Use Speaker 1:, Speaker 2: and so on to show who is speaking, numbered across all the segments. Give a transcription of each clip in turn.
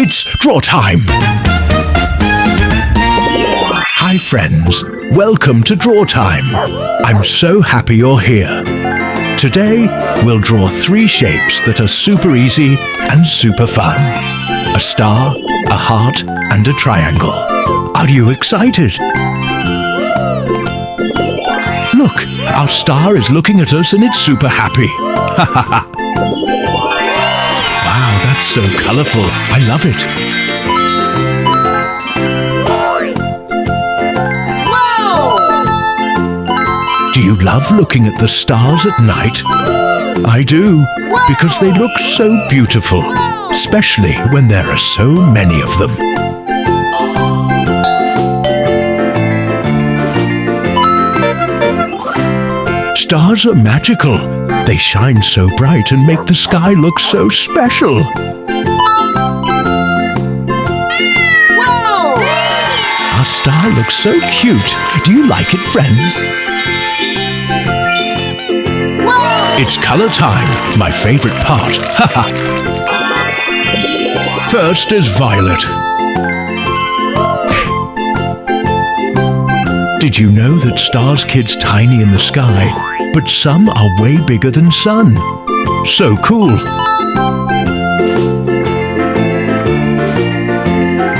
Speaker 1: It's draw time! Hi friends, welcome to Draw Time. I'm so happy you're here. Today, we'll draw 3 shapes that are super easy and super fun. A star, a heart, and a triangle. Are you excited? Look, our star is looking at us and it's super happy. Wow, that's so colorful. I love it. Do you love looking at the stars at night? I do, because they look so beautiful, especially when there are so many of them. Stars are magical. They shine so bright and make the sky look so special. Our star looks so cute. Do you like it, friends? It's color time, my favorite part. Haha. First is violet. Did you know that stars kid's tiny in the sky, but some are way bigger than sun? So cool.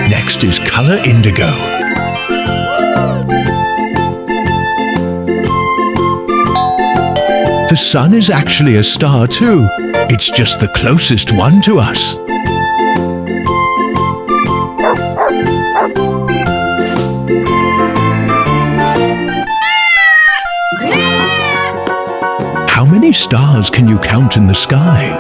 Speaker 1: Next is color indigo. The sun is actually a star too. It's just the closest one to us. How many stars can you count in the sky?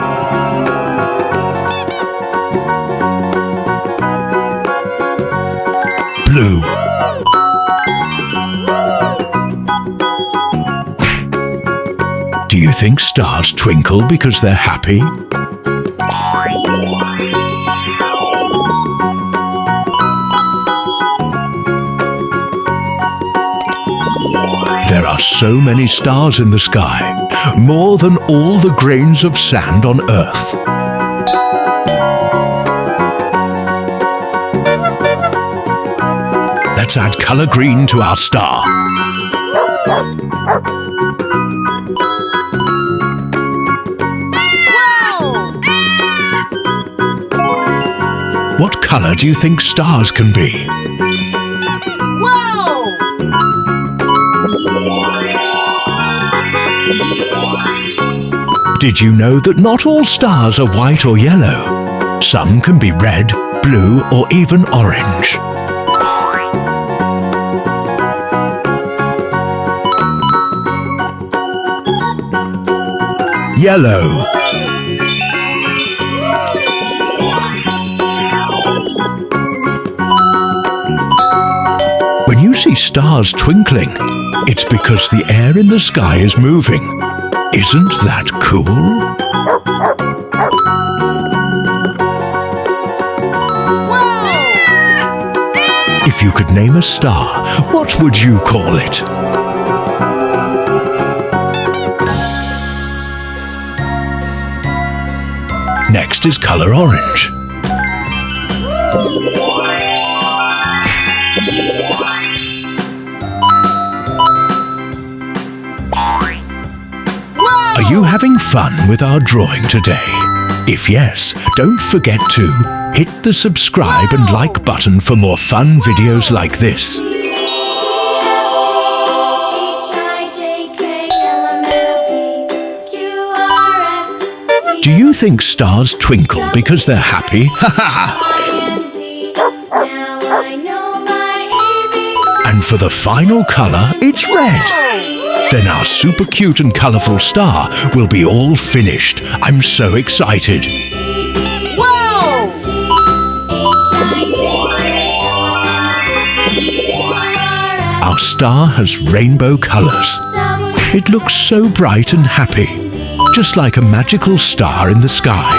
Speaker 1: Blue. Do you think stars twinkle because they're happy? There are so many stars in the sky, more than all the grains of sand on Earth. Let's add color green to our star. What color do you think stars can be?
Speaker 2: Whoa!
Speaker 1: Did you know that not all stars are white or yellow? Some can be red, blue, or even orange. Yellow. When you see stars twinkling, it's because the air in the sky is moving. Isn't that cool?
Speaker 2: Whoa!
Speaker 1: If you could name a star, what would you call it? Next is color orange. Are you having fun with our drawing today? If yes, don't forget to hit the subscribe and like button for more fun videos like this. Do you think stars twinkle because they're happy? Ha ha! And for the final color, it's red. Then our super cute and colorful star will be all finished. I'm so excited.
Speaker 2: Whoa!
Speaker 1: Our star has rainbow colors. It looks so bright and happy, just like a magical star in the sky.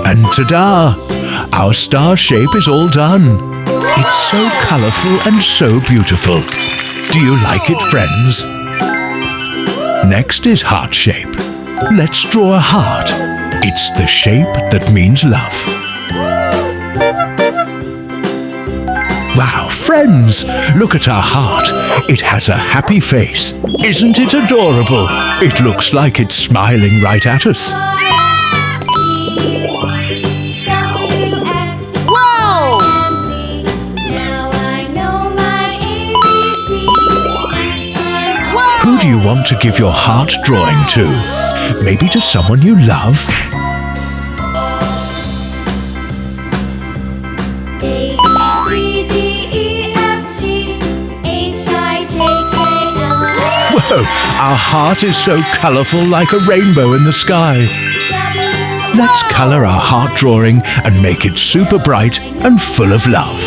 Speaker 1: And ta-da! Our star shape is all done. It's so colorful and so beautiful. Do you like it, friends? Next is heart shape. Let's draw a heart. It's the shape that means love. Wow, friends, look at our heart. It has a happy face. Isn't it adorable? It looks like it's smiling right at us.
Speaker 2: Wow!
Speaker 1: Who do you want to give your heart drawing to? Maybe to someone you love? Whoa, our heart is so colourful like a rainbow in the sky. Let's colour our heart drawing and make it super bright and full of love.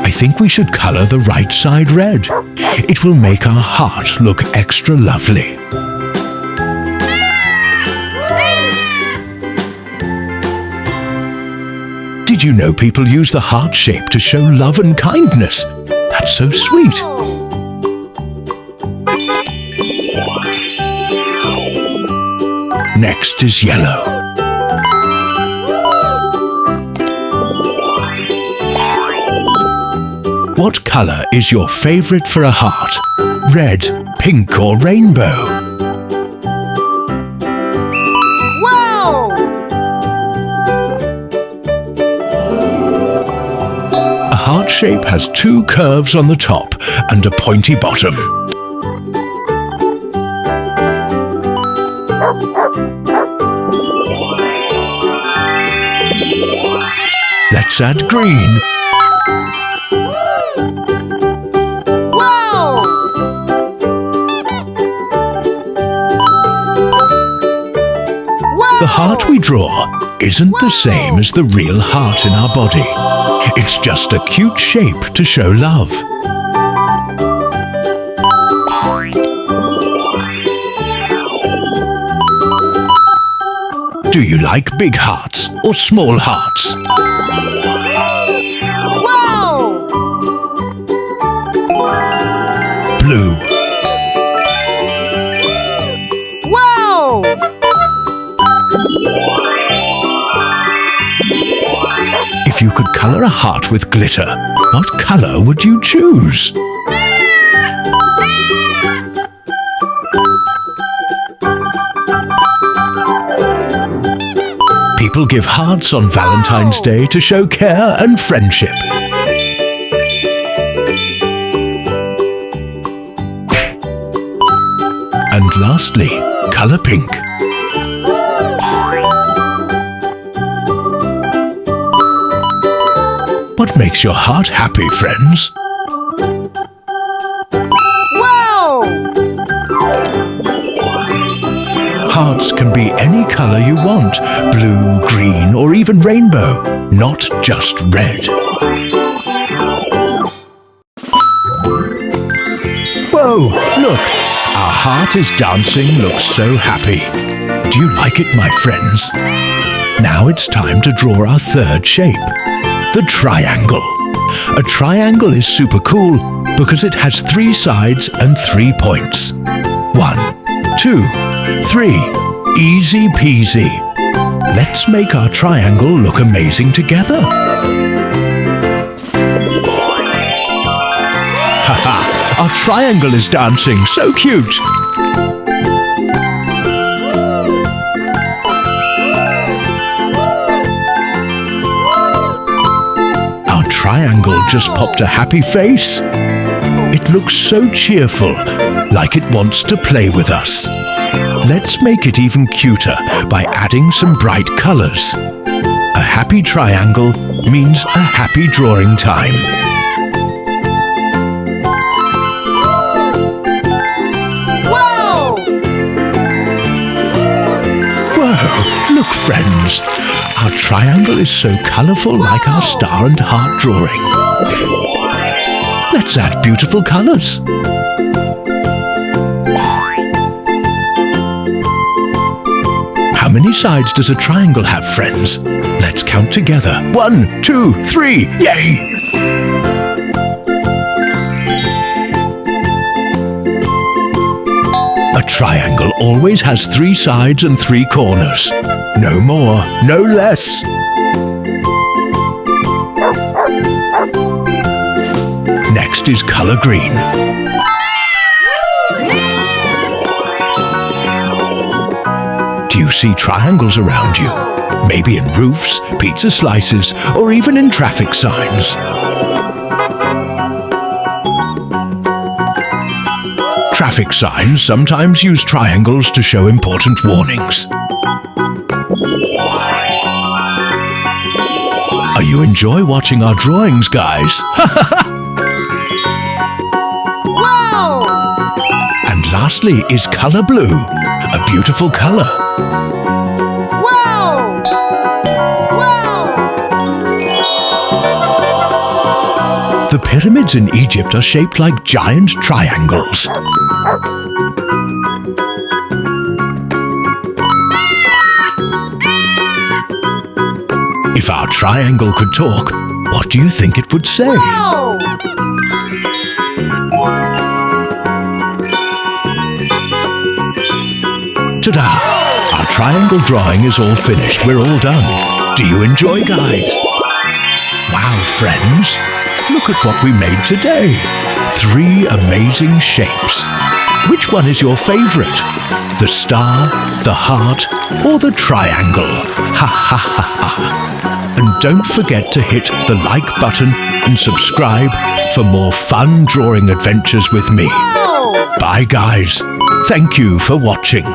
Speaker 1: I think we should colour the right side red. It will make our heart look extra lovely. Did you know people use the heart shape to show love and kindness? That's so sweet. Next is yellow. What colour is your favourite for a heart? Red, pink or rainbow?
Speaker 2: Wow!
Speaker 1: A heart shape has two curves on the top and a pointy bottom. Let's add green.
Speaker 2: Wow!
Speaker 1: The heart we draw isn't the same as the real heart in our body. It's just a cute shape to show love. Do you like big hearts or small hearts?
Speaker 2: Wow!
Speaker 1: Blue.
Speaker 2: Wow!
Speaker 1: If you could colour a heart with glitter, what colour would you choose? People give hearts on Valentine's Day to show care and friendship. And lastly, colour pink. What makes your heart happy, friends?
Speaker 2: Wow!
Speaker 1: Hearts can be any colour you want, blue, green or even rainbow, not just red. Whoa, look! Our heart is dancing, looks so happy. Do you like it, my friends? Now it's time to draw our third shape, the triangle. A triangle is super cool because it has 3 sides and 3 points. 1, 2, 3. Easy peasy. Let's make our triangle look amazing together. Haha! Our triangle is dancing, so cute! Our triangle just popped a happy face. It looks so cheerful, like it wants to play with us. Let's make it even cuter by adding some bright colours. A happy triangle means a happy drawing time. Whoa! Look, friends! Our triangle is so colourful like our star and heart drawing. Let's add beautiful colours. How many sides does a triangle have, friends? Let's count together. 1, 2, 3, yay! A triangle always has 3 sides and 3 corners. No more, no less. Next is color green. Do you see triangles around you? Maybe in roofs, pizza slices, or even in traffic signs. Traffic signs sometimes use triangles to show important warnings. Are you enjoy watching our drawings, guys?
Speaker 2: Wow!
Speaker 1: And lastly is color blue, a beautiful color.
Speaker 2: Wow! Wow!
Speaker 1: The pyramids in Egypt are shaped like giant triangles. If our triangle could talk, what do you think it would say?
Speaker 2: Wow!
Speaker 1: Ta-da! Our triangle drawing is all finished. We're all done. Do you enjoy, guys? Wow, friends! Look at what we made today. 3 amazing shapes. Which one is your favorite? The star, the heart, or the triangle? Ha ha ha ha! And don't forget to hit the like button and subscribe for more fun drawing adventures with me.
Speaker 2: Wow!
Speaker 1: Bye, guys. Thank you for watching.